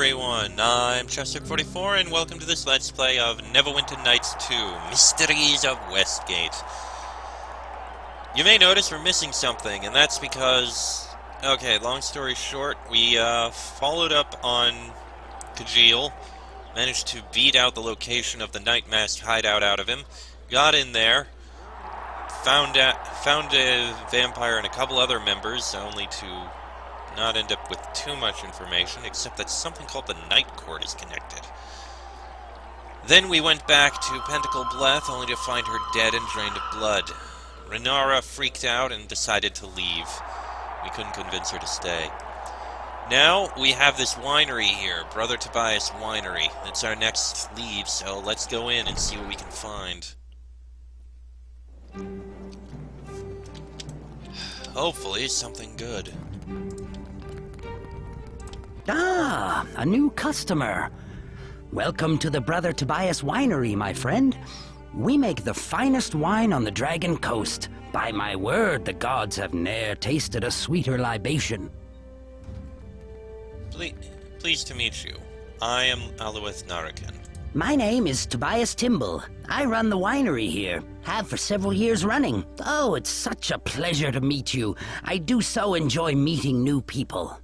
everyone, I'm Chester44 and welcome to this Let's Play of Neverwinter Nights 2, Mysteries of Westgate. You may notice we're missing something, and that's because... Okay, long story short, we followed up on Kajil, managed to beat out the location of the Night Mask hideout out of him, got in there, found a vampire and a couple other members, only to not end up with too much information, except that something called the Night Court is connected. Then we went back to Pentacle Bleth, only to find her dead and drained of blood. Renara freaked out and decided to leave. We couldn't convince her to stay. Now, we have this winery here, Brother Tobias Winery. It's our next lead, so let's go in and see what we can find. Hopefully, something good. Ah, a new customer. Welcome to the Brother Tobias Winery, my friend. We make the finest wine on the Dragon Coast. By my word, the gods have ne'er tasted a sweeter libation. Pleased to meet you. I am Alueth Narakan. My name is Tobias Timble. I run the winery here. Have for several years running. Oh, it's such a pleasure to meet you. I do so enjoy meeting new people.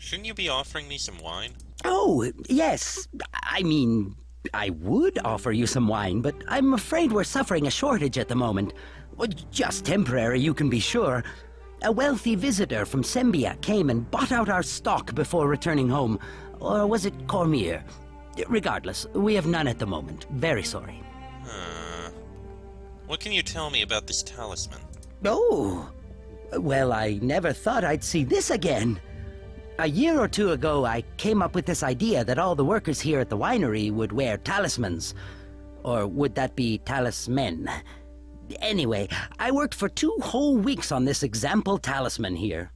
Shouldn't you be offering me some wine? Oh, yes. I mean, I would offer you some wine, but I'm afraid we're suffering a shortage at the moment. Well, just temporary, you can be sure. A wealthy visitor from Sembia came and bought out our stock before returning home. Or was it Cormier? Regardless, we have none at the moment. Very sorry. What can you tell me about this talisman? Oh, well, I never thought I'd see this again. A year or two ago, I came up with this idea that all the workers here at the winery would wear talismans. Or would that be talismen? Anyway, I worked for 2 whole weeks on this example talisman here.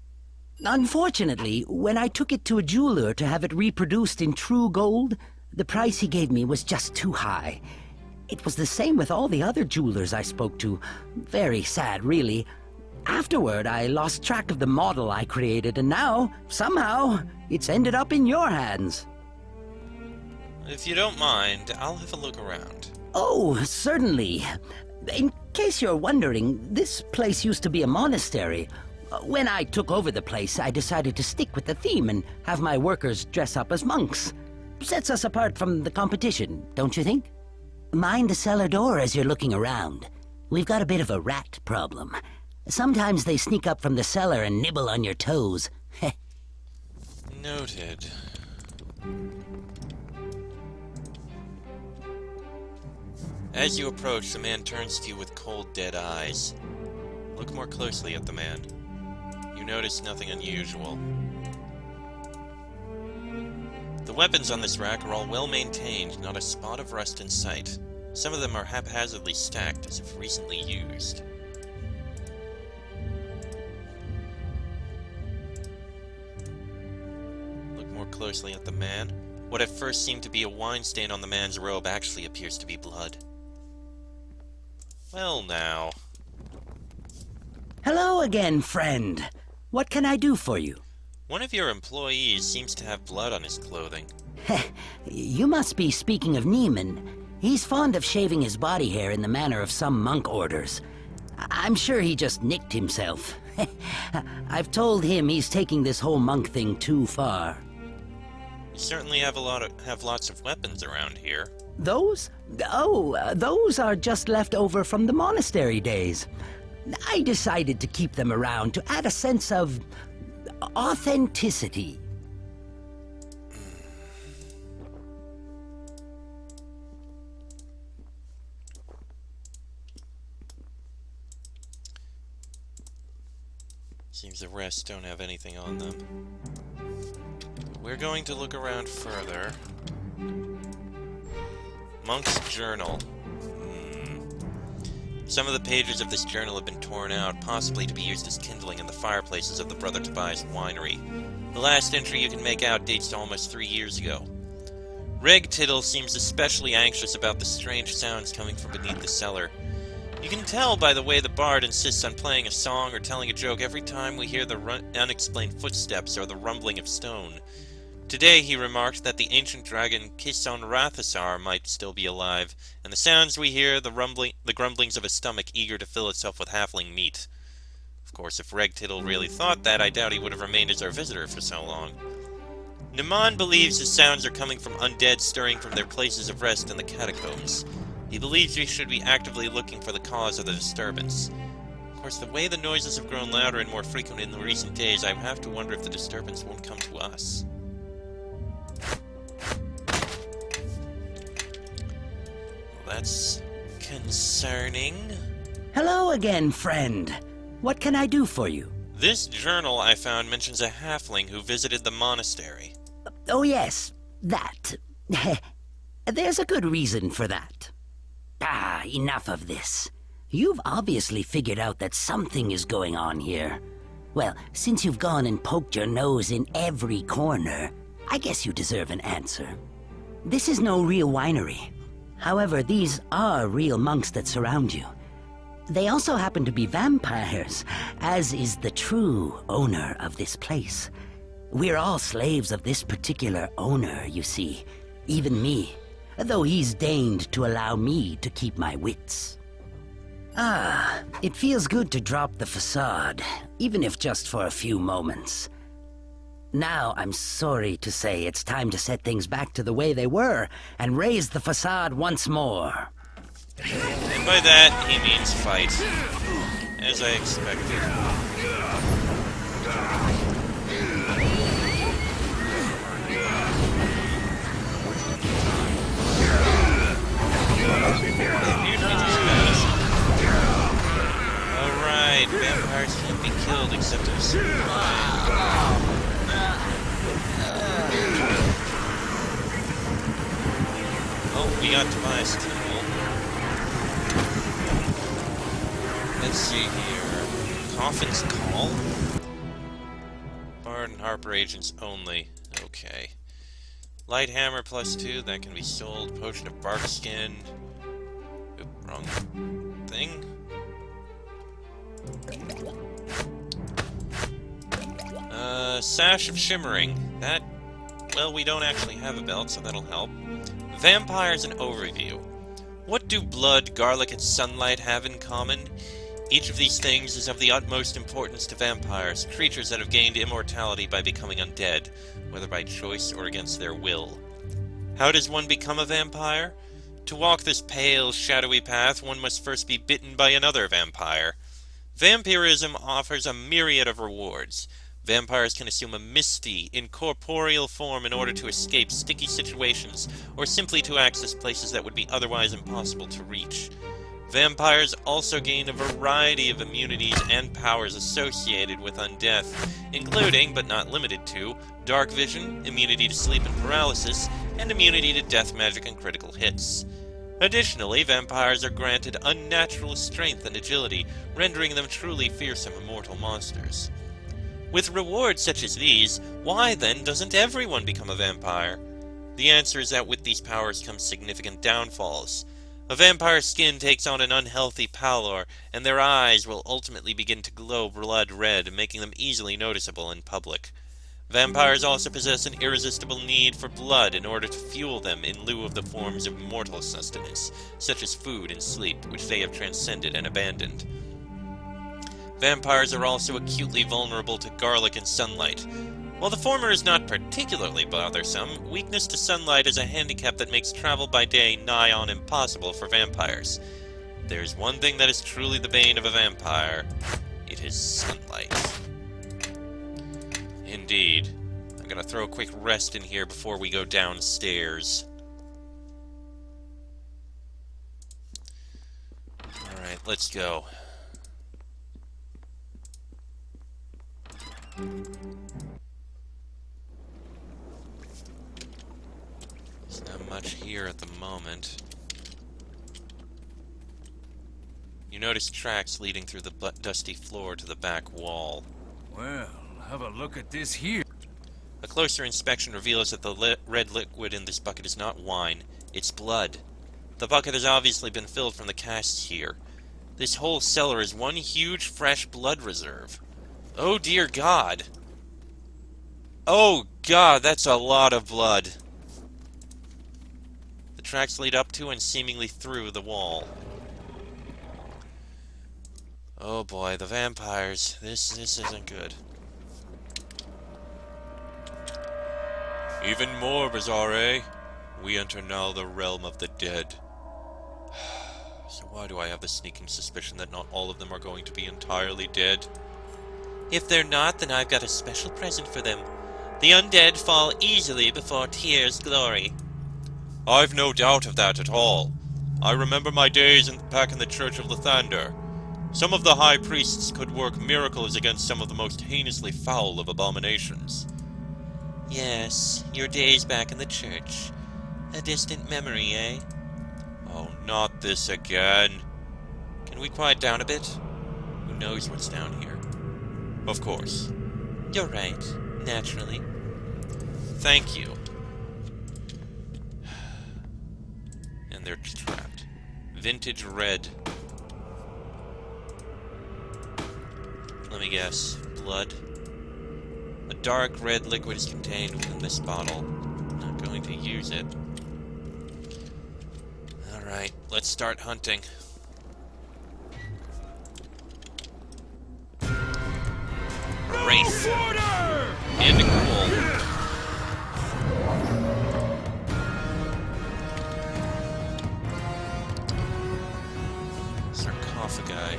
Unfortunately, when I took it to a jeweler to have it reproduced in true gold, the price he gave me was just too high. It was the same with all the other jewelers I spoke to. Very sad, really. Afterward, I lost track of the model I created, and now, somehow, it's ended up in your hands. If you don't mind, I'll have a look around. Oh, certainly. In case you're wondering, this place used to be a monastery. When I took over the place, I decided to stick with the theme and have my workers dress up as monks. Sets us apart from the competition, don't you think? Mind the cellar door as you're looking around. We've got a bit of a rat problem. Sometimes they sneak up from the cellar and nibble on your toes. Noted. As you approach, the man turns to you with cold, dead eyes. Look more closely at the man. You notice nothing unusual. The weapons on this rack are all well maintained, not a spot of rust in sight. Some of them are haphazardly stacked, as if recently used. Look more closely at the man. What at first seemed to be a wine stain on the man's robe actually appears to be blood. Well now. Hello again, friend. What can I do for you? One of your employees seems to have blood on his clothing. You must be speaking of Neiman. He's fond of shaving his body hair in the manner of some monk orders. I'm sure he just nicked himself. I've told him he's taking this whole monk thing too far. You certainly have lots of weapons around here. Those? Oh, those are just left over from the monastery days. I decided to keep them around to add a sense of authenticity. Seems the rest don't have anything on them. We're going to look around further. Monk's Journal. Some of the pages of this journal have been torn out, possibly to be used as kindling in the fireplaces of the Brother Tobias Winery. The last entry you can make out dates to almost 3 years ago. Reg Tittle seems especially anxious about the strange sounds coming from beneath the cellar. You can tell by the way the bard insists on playing a song or telling a joke every time we hear the unexplained footsteps or the rumbling of stone. Today he remarked that the ancient dragon Kison Rathasar might still be alive, and the sounds we hear, the grumblings of a stomach eager to fill itself with halfling meat. Of course, if Regtittle really thought that, I doubt he would have remained as our visitor for so long. Naman believes the sounds are coming from undead stirring from their places of rest in the catacombs. He believes we should be actively looking for the cause of the disturbance. Of course, the way the noises have grown louder and more frequent in the recent days, I have to wonder if the disturbance won't come to us. Well, that's concerning. Hello again, friend. What can I do for you? This journal I found mentions a halfling who visited the monastery. Oh yes, that. There's a good reason for that. Enough of this. You've obviously figured out that something is going on here. Well, since you've gone and poked your nose in every corner, I guess you deserve an answer. This is no real winery. However, these are real monks that surround you. They also happen to be vampires, as is the true owner of this place. We're all slaves of this particular owner, you see. Even me, though he's deigned to allow me to keep my wits. It feels good to drop the facade, even if just for a few moments. Now, I'm sorry to say it's time to set things back to the way they were and raise the facade once more. And by that, he means fight. As I expected. Alright, vampires can't be killed except in a certain way. Oh, we got Tobias Tool. Let's see here. Coffin's Call? Bard and Harper agents only. Okay. Light Hammer +2, that can be sold. Potion of Bark Skin. Oop, wrong thing. Sash of Shimmering. That, well, we don't actually have a belt, so that'll help. Vampires and Overview. What do blood, garlic, and sunlight have in common? Each of these things is of the utmost importance to vampires, creatures that have gained immortality by becoming undead, whether by choice or against their will. How does one become a vampire? To walk this pale, shadowy path, one must first be bitten by another vampire. Vampirism offers a myriad of rewards. Vampires can assume a misty, incorporeal form in order to escape sticky situations, or simply to access places that would be otherwise impossible to reach. Vampires also gain a variety of immunities and powers associated with undeath, including, but not limited to, dark vision, immunity to sleep and paralysis, and immunity to death magic and critical hits. Additionally, vampires are granted unnatural strength and agility, rendering them truly fearsome immortal monsters. With rewards such as these, why then doesn't everyone become a vampire? The answer is that with these powers come significant downfalls. A vampire's skin takes on an unhealthy pallor, and their eyes will ultimately begin to glow blood red, making them easily noticeable in public. Vampires also possess an irresistible need for blood in order to fuel them in lieu of the forms of mortal sustenance, such as food and sleep, which they have transcended and abandoned. Vampires are also acutely vulnerable to garlic and sunlight. While the former is not particularly bothersome, weakness to sunlight is a handicap that makes travel by day nigh on impossible for vampires. There's one thing that is truly the bane of a vampire. It is sunlight. Indeed. I'm gonna throw a quick rest in here before we go downstairs. Alright, let's go. There's not much here at the moment. You notice tracks leading through the dusty floor to the back wall. Well, have a look at this here. A closer inspection reveals that the red liquid in this bucket is not wine, it's blood. The bucket has obviously been filled from the casks here. This whole cellar is one huge fresh blood reserve. Oh dear God. Oh God, that's a lot of blood. The tracks lead up to and seemingly through the wall. Oh boy, the vampires. This isn't good. Even more bizarre, eh? We enter now the realm of the dead. So why do I have the sneaking suspicion that not all of them are going to be entirely dead? If they're not, then I've got a special present for them. The undead fall easily before Tyr's glory. I've no doubt of that at all. I remember my days back in the Church of Lathander. Some of the high priests could work miracles against some of the most heinously foul of abominations. Yes, your days back in the church. A distant memory, eh? Oh, not this again. Can we quiet down a bit? Who knows what's down here? Of course. You're right. Naturally. Thank you. And they're trapped. Vintage red. Let me guess. Blood. A dark red liquid is contained within this bottle. Not going to use it. Alright, let's start hunting. Wraith. And a ghoul. Sarcophagi.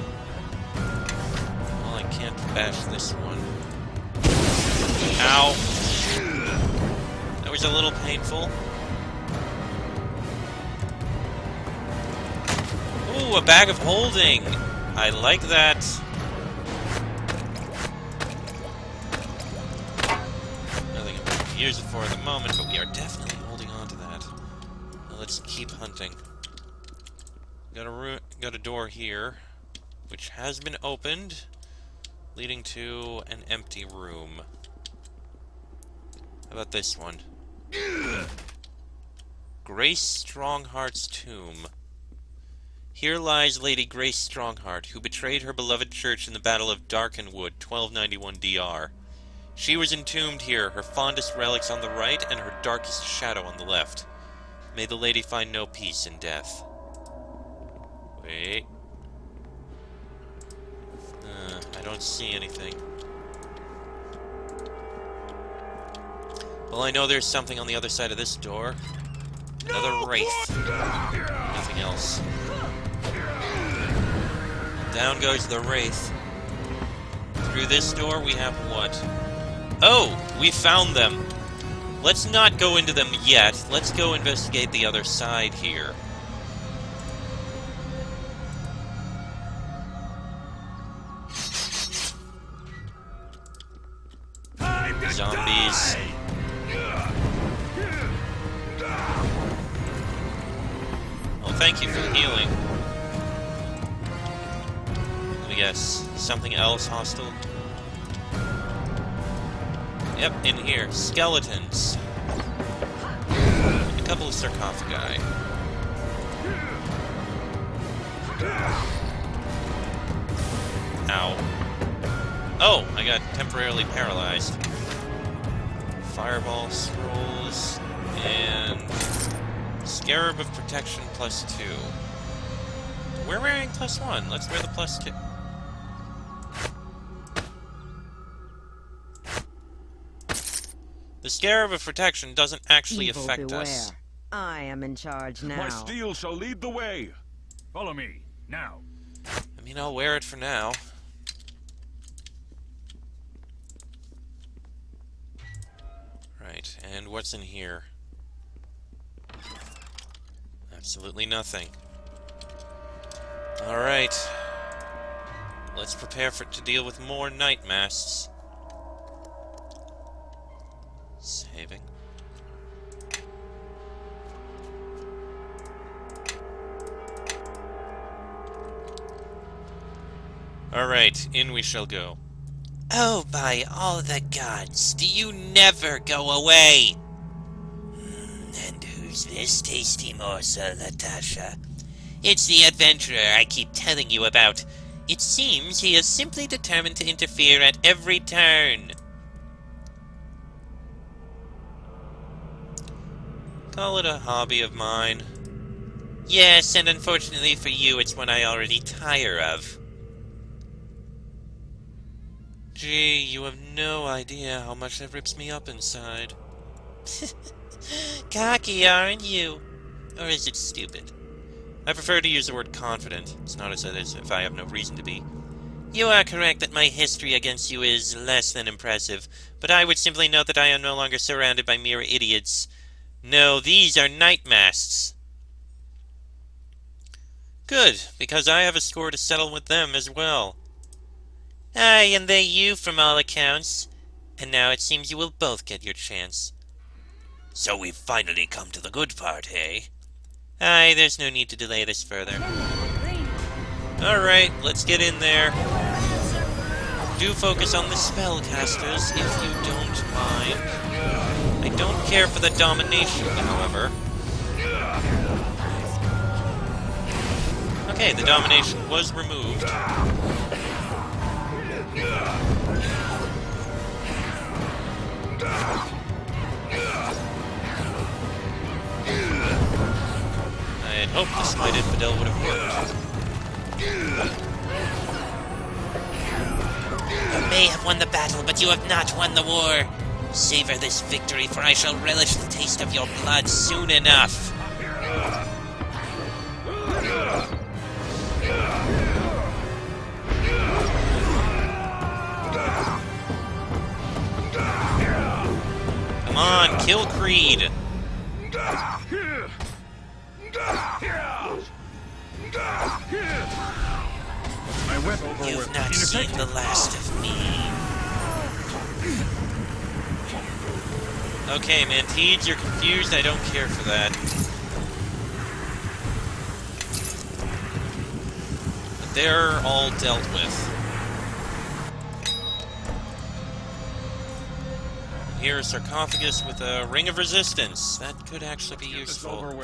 Well, I can't bash this one. Ow! That was a little painful. Ooh, a bag of holding! I like that. Nothing I'm going to use it for at the moment, but we are definitely holding on to that. Now let's keep hunting. Got a door here, which has been opened, leading to an empty room. How about this one? Grace Strongheart's tomb. Here lies Lady Grace Strongheart, who betrayed her beloved church in the Battle of Darkenwood, 1291 DR. She was entombed here, her fondest relics on the right and her darkest shadow on the left. May the lady find no peace in death. Wait. I don't see anything. Well, I know there's something on the other side of this door. Another wraith. Nothing else. Down goes the wraith. Through this door we have what? Oh! We found them! Let's not go into them yet. Let's go investigate the other side here. Zombies. Oh, thank you for healing. Let me guess. Something else hostile? Yep, in here. Skeletons. And a couple of sarcophagi. Ow. Oh, I got temporarily paralyzed. Fireball scrolls and Scarab of Protection +2. We're wearing +1. Let's wear the +2. The Scarab of Protection doesn't actually Evil affect beware. us. I am in charge now. My steel shall lead the way. Follow me, now. I mean, I'll wear it for now. Right, and what's in here? Absolutely nothing. Alright. Let's prepare to deal with more night masts. Saving. Alright, in we shall go. Oh, by all the gods, do you never go away? And who's this tasty morsel, Natasha? It's the adventurer I keep telling you about. It seems he is simply determined to interfere at every turn. Call it a hobby of mine. Yes, and unfortunately for you, it's one I already tire of. Gee, you have no idea how much that rips me up inside. Cocky, aren't you? Or is it stupid? I prefer to use the word confident. It's not as if I have no reason to be. You are correct that my history against you is less than impressive, but I would simply note that I am no longer surrounded by mere idiots. No, these are night masts. Good, because I have a score to settle with them as well. Aye, and they you, from all accounts. And now it seems you will both get your chance. So we've finally come to the good part, hey? Aye, there's no need to delay this further. Alright, let's get in there. Do focus on the spellcasters, if you don't mind. I don't care for the domination, however. Okay, the domination was removed. I had hoped the Smite Infidel would have worked. You may have won the battle, but you have not won the war. Savor this victory, for I shall relish the taste of your blood soon enough. Come on, kill Creed. You've not seen the last of me. Okay, Manteeds, you're confused. I don't care for that. But they're all dealt with. Here, a sarcophagus with a ring of resistance. That could actually be useful.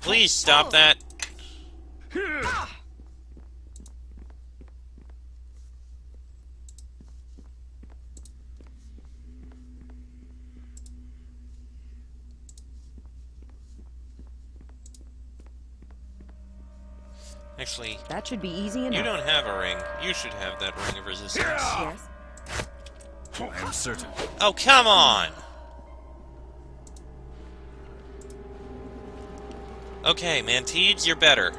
Please stop that. Actually, That should be easy enough. you don't have a ring. You should have that ring of resistance. Yes. I am certain. Oh, come on! Okay, Manteeds, you're better.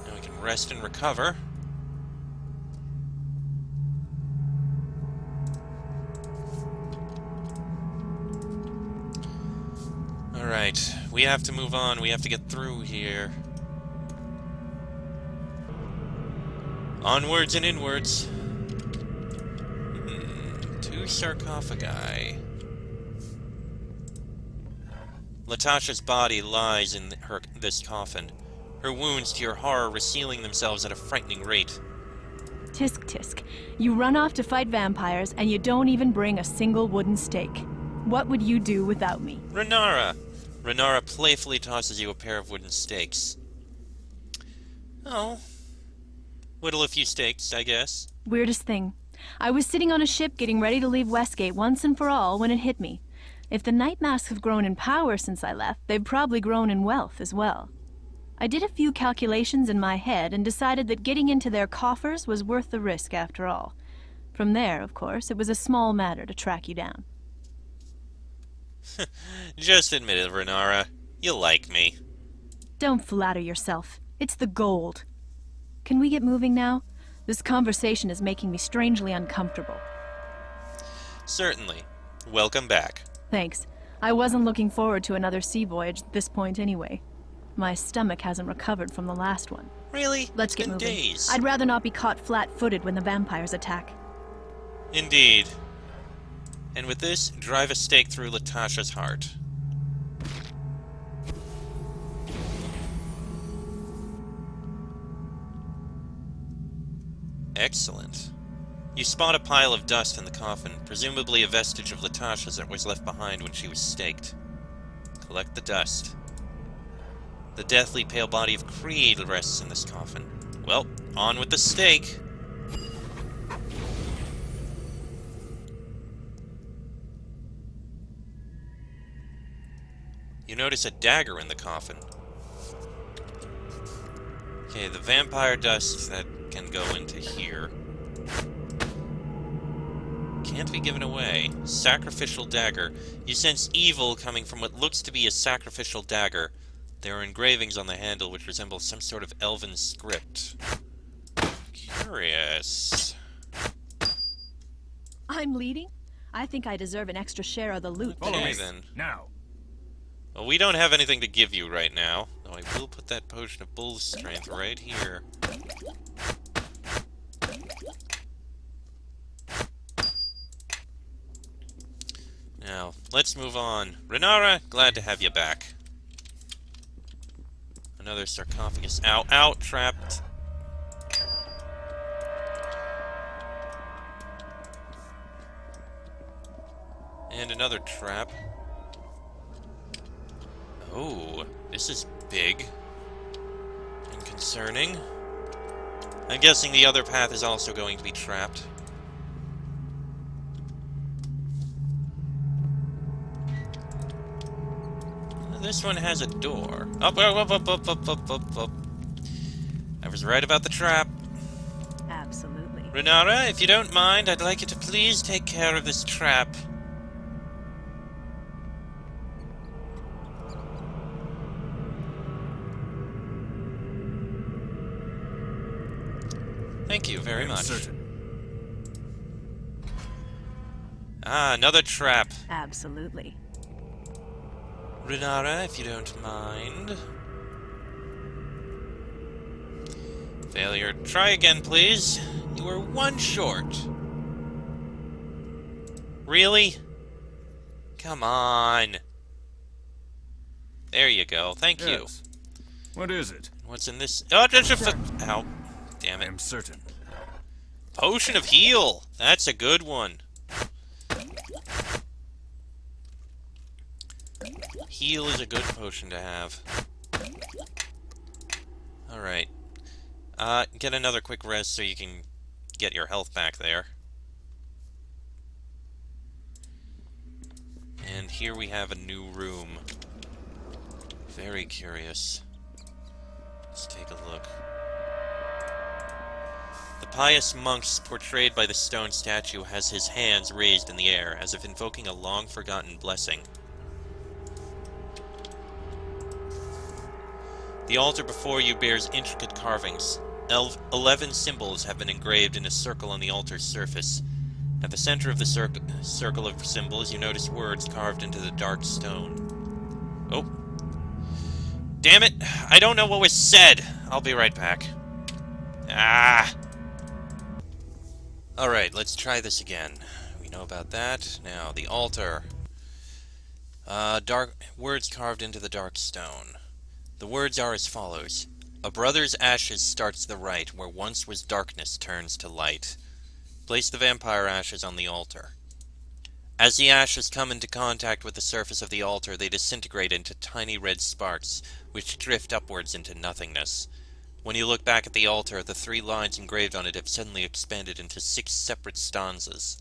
Now we can rest and recover. Alright, we have to move on. We have to get through here. Onwards and inwards. Two sarcophagi. Latasha's body lies in this coffin. Her wounds, to your horror, resealing themselves at a frightening rate. Tisk tisk. You run off to fight vampires, and you don't even bring a single wooden stake. What would you do without me? Renara! Renara playfully tosses you a pair of wooden stakes. Oh. Whittle a few stakes, I guess. Weirdest thing. I was sitting on a ship getting ready to leave Westgate once and for all when it hit me. If the Night Masks have grown in power since I left, they've probably grown in wealth as well. I did a few calculations in my head and decided that getting into their coffers was worth the risk after all. From there, of course, it was a small matter to track you down. Just admit it, Renara. You like me. Don't flatter yourself. It's the gold. Can we get moving now? This conversation is making me strangely uncomfortable. Certainly. Welcome back. Thanks. I wasn't looking forward to another sea voyage at this point anyway. My stomach hasn't recovered from the last one. Really? Let's It's get been moving. days. I'd rather not be caught flat-footed when the vampires attack. Indeed. And with this, drive a stake through Latasha's heart. Excellent. You spot a pile of dust in the coffin, presumably a vestige of Latasha's that was left behind when she was staked. Collect the dust. The deathly pale body of Creed rests in this coffin. Well, on with the stake. You notice a dagger in the coffin. Okay, the vampire dust that can go into here can't be given away. Sacrificial dagger. You sense evil coming from what looks to be a sacrificial dagger. There are engravings on the handle which resemble some sort of elven script. Curious. I'm leading? I think I deserve an extra share of the loot. Follow Okay, me. then. Now. Well, we don't have anything to give you right now, though I will put that potion of bull strength right here. Now, let's move on. Renara, glad to have you back. Another sarcophagus. Ow, ow, trapped. And another trap. Oh, this is big and concerning. I'm guessing the other path is also going to be trapped. This one has a door. Up, up, up, up, up, up, up, up. I was right about the trap. Absolutely. Renara, if you don't mind, I'd like you to please take care of this trap. Thank you very much. Certain. Ah, another trap. Absolutely. Renara, if you don't mind. Failure. Try again, please. You were one short. Really? Come on. There you go. Thank you. Yes. What is it? What's in this? Oh, there's a ow. Damn I it. am certain. Potion of heal. That's a good one. Heal is a good potion to have. Alright. Get another quick rest so you can get your health back there. And here we have a new room. Very curious. Let's take a look. The pious monk portrayed by the stone statue has his hands raised in the air, as if invoking a long-forgotten blessing. The altar before you bears intricate carvings. 11 symbols have been engraved in a circle on the altar's surface. At the center of the circle of symbols, you notice words carved into the dark stone. Oh. Damn it! I don't know what was said! I'll be right back. Ah! Alright, let's try this again. We know about that. Now, the altar. Dark words carved into the dark stone. The words are as follows. A brother's ashes starts the right, where once was darkness turns to light. Place the vampire ashes on the altar. As the ashes come into contact with the surface of the altar, they disintegrate into tiny red sparks, which drift upwards into nothingness. When you look back at the altar, the 3 lines engraved on it have suddenly expanded into 6 separate stanzas.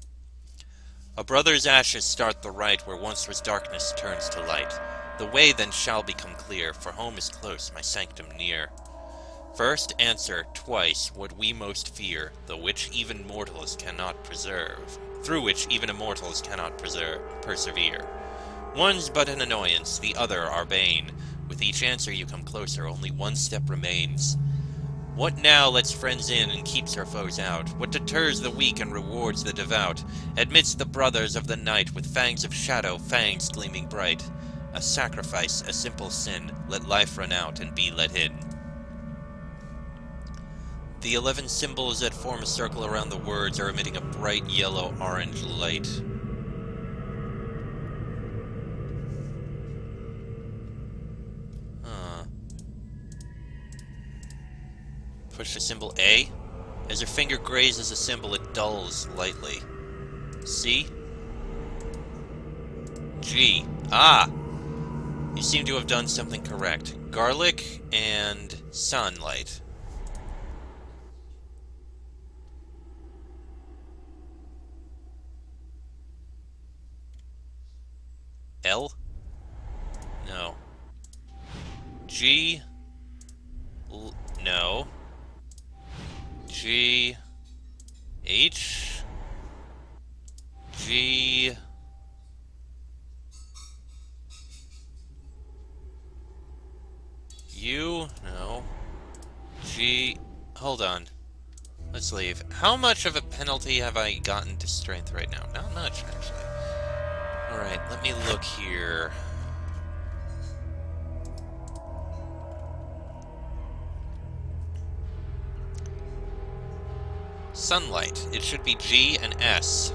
A brother's ashes start the right, where once was darkness turns to light. The way then shall become clear, for home is close, my sanctum near. First answer twice what we most fear, through which even immortals cannot persevere. One's but an annoyance, the other our bane. With each answer you come closer, only one step remains. What now lets friends in and keeps our foes out? What deters the weak and rewards the devout? Admits the brothers of the night, with fangs of shadow, fangs gleaming bright. A sacrifice, a simple sin, let life run out and be let in. The 11 symbols that form a circle around the words are emitting a bright yellow-orange light. Push the symbol A. As your finger grazes a symbol, it dulls lightly. C? G. Ah! You seem to have done something correct. Garlic and sunlight. L? No. G? No. G? H? G? U? No. G? Hold on. Let's leave. How much of a penalty have I gotten to strength right now? Not much, actually. Alright, let me look here. Sunlight. It should be G and S.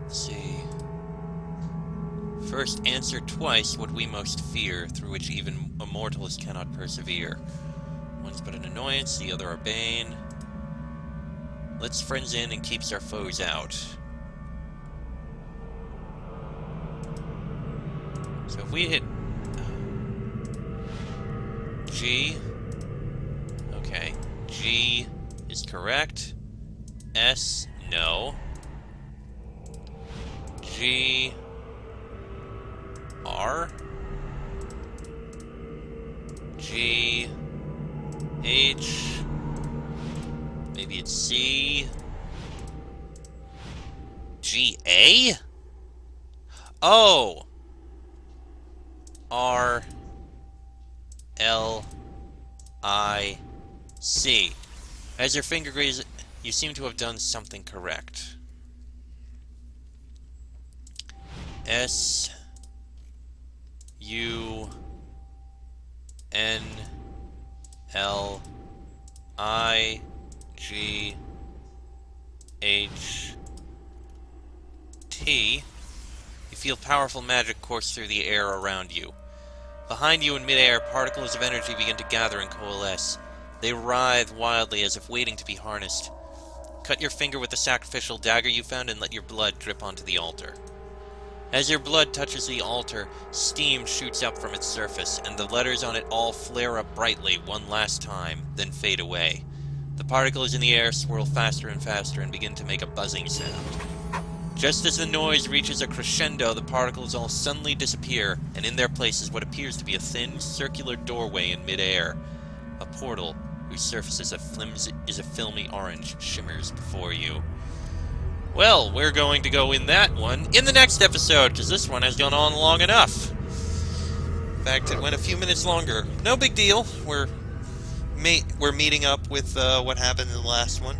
Let's see. First, answer twice what we most fear, through which even immortals cannot persevere. One's but an annoyance, the other a bane. Lets friends in and keeps our foes out. So if we hit G, okay, G is correct. S, no. G, R, G, H, maybe it's C, G, A? Oh! R, L, I, C. As your finger grazes, you seem to have done something correct. S, U, N, L, I, G, H, T. You feel powerful magic course through the air around you. Behind you in midair, particles of energy begin to gather and coalesce. They writhe wildly as if waiting to be harnessed. Cut your finger with the sacrificial dagger you found and let your blood drip onto the altar. As your blood touches the altar, steam shoots up from its surface, and the letters on it all flare up brightly one last time, then fade away. The particles in the air swirl faster and faster and begin to make a buzzing sound. Just as the noise reaches a crescendo, the particles all suddenly disappear, and in their place is what appears to be a thin, circular doorway in midair. A portal, whose surface is a filmy orange, shimmers before you. Well, we're going to go in that one in the next episode, because this one has gone on long enough. In fact, it went a few minutes longer. No big deal. We're meeting up with what happened in the last one.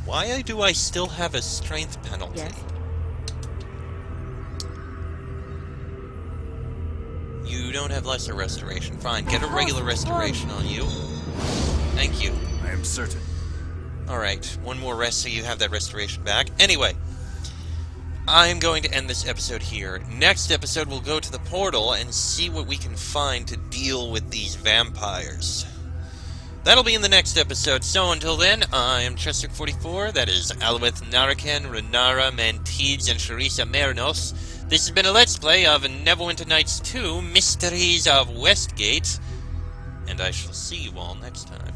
Why do I still have a strength penalty? Yes. You don't have lesser restoration. Fine, get a regular restoration on you. Thank you. I am certain. Alright, one more rest so you have that restoration back. Anyway, I'm going to end this episode here. Next episode, we'll go to the portal and see what we can find to deal with these vampires. That'll be in the next episode, so until then, I am Chester44, that is Alueth, Naraken, Renara, Mantids, and Charissa Merinos. This has been a Let's Play of Neverwinter Nights 2, Mysteries of Westgate, and I shall see you all next time.